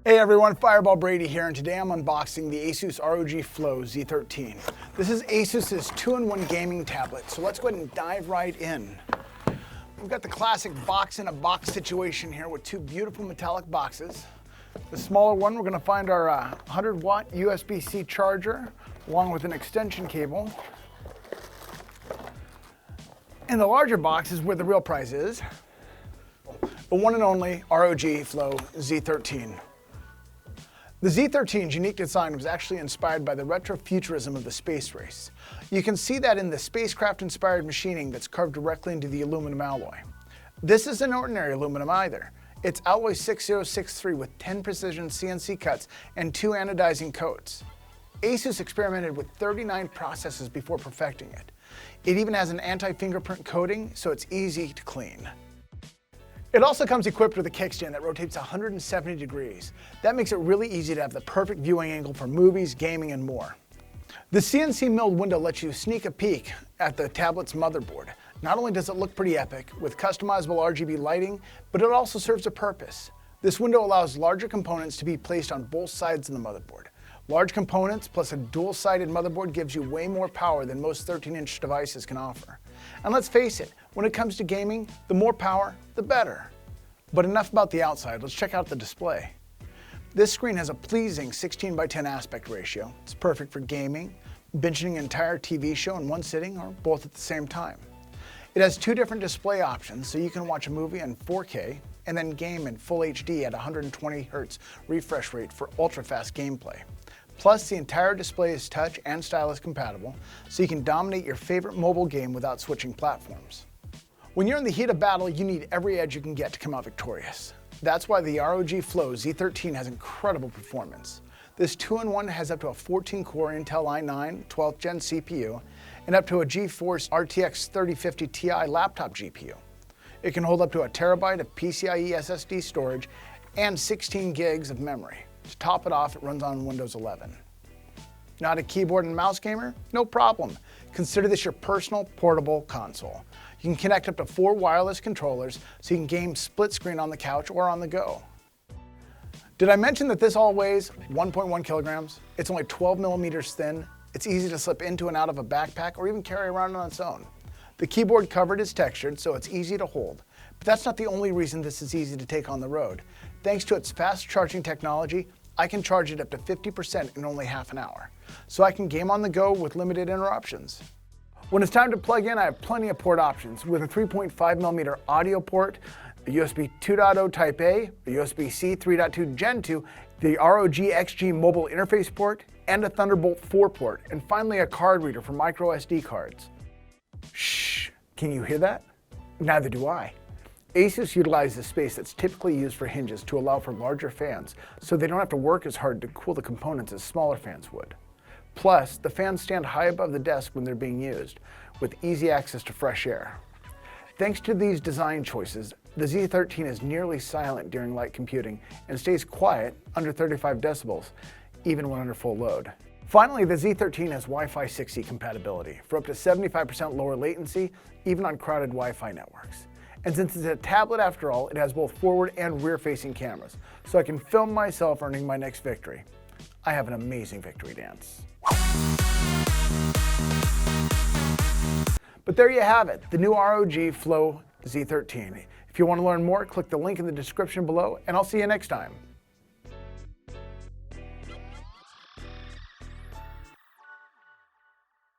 Hey everyone, Fireball Brady here, and today I'm unboxing the ASUS ROG Flow Z13. This is ASUS's 2-in-1 gaming tablet, so let's go ahead and dive right in. We've got the classic box-in-a-box situation here with two beautiful metallic boxes. The smaller one, we're going to find our 100-watt USB-C charger, along with an extension cable. And the larger box is where the real prize is, the one and only ROG Flow Z13. The Z13's unique design was actually inspired by the retrofuturism of the space race. You can see that in the spacecraft-inspired machining that's carved directly into the aluminum alloy. This isn't ordinary aluminum either. It's alloy 6063 with 10 precision CNC cuts and 2 anodizing coats. ASUS experimented with 39 processes before perfecting it. It even has an anti-fingerprint coating, so it's easy to clean. It also comes equipped with a kickstand that rotates 170 degrees. That makes it really easy to have the perfect viewing angle for movies, gaming, and more. The CNC milled window lets you sneak a peek at the tablet's motherboard. Not only does it look pretty epic with customizable RGB lighting, but it also serves a purpose. This window allows larger components to be placed on both sides of the motherboard. Large components plus a dual-sided motherboard gives you way more power than most 13-inch devices can offer. And let's face it, when it comes to gaming, the more power, the better. But enough about the outside, let's check out the display. This screen has a pleasing 16:10 aspect ratio. It's perfect for gaming, binging an entire TV show in one sitting, or both at the same time. It has 2 different display options, so you can watch a movie in 4K and then game in full HD at 120 Hz refresh rate for ultra-fast gameplay. Plus, the entire display is touch and stylus compatible, so you can dominate your favorite mobile game without switching platforms. When you're in the heat of battle, you need every edge you can get to come out victorious. That's why the ROG Flow Z13 has incredible performance. This 2-in-1 has up to a 14-core Intel i9 12th Gen CPU and up to a GeForce RTX 3050 Ti laptop GPU. It can hold up to a terabyte of PCIe SSD storage and 16 gigs of memory. To top it off, it runs on Windows 11. Not a keyboard and mouse gamer? No problem. Consider this your personal portable console. You can connect up to 4 wireless controllers so you can game split screen on the couch or on the go. Did I mention that this all weighs 1.1 kilograms? It's only 12 millimeters thin. It's easy to slip into and out of a backpack or even carry around on its own. The keyboard cover is textured, so it's easy to hold. But that's not the only reason this is easy to take on the road. Thanks to its fast charging technology, I can charge it up to 50% in only half an hour. So I can game on the go with limited interruptions. When it's time to plug in, I have plenty of port options with a 3.5mm audio port, a USB 2.0 Type A, a USB-C 3.2 Gen 2, the ROG XG mobile interface port, and a Thunderbolt 4 port, and finally a card reader for micro SD cards. Shh, can you hear that? Neither do I. ASUS utilizes space that's typically used for hinges to allow for larger fans, so they don't have to work as hard to cool the components as smaller fans would. Plus, the fans stand high above the desk when they're being used, with easy access to fresh air. Thanks to these design choices, the Z13 is nearly silent during light computing and stays quiet under 35 decibels, even when under full load. Finally, the Z13 has Wi-Fi 6E compatibility for up to 75% lower latency, even on crowded Wi-Fi networks. And since it's a tablet after all, it has both forward and rear-facing cameras, so I can film myself earning my next victory. I have an amazing victory dance. But there you have it, the new ROG Flow Z13. If you want to learn more, click the link in the description below, and I'll see you next time.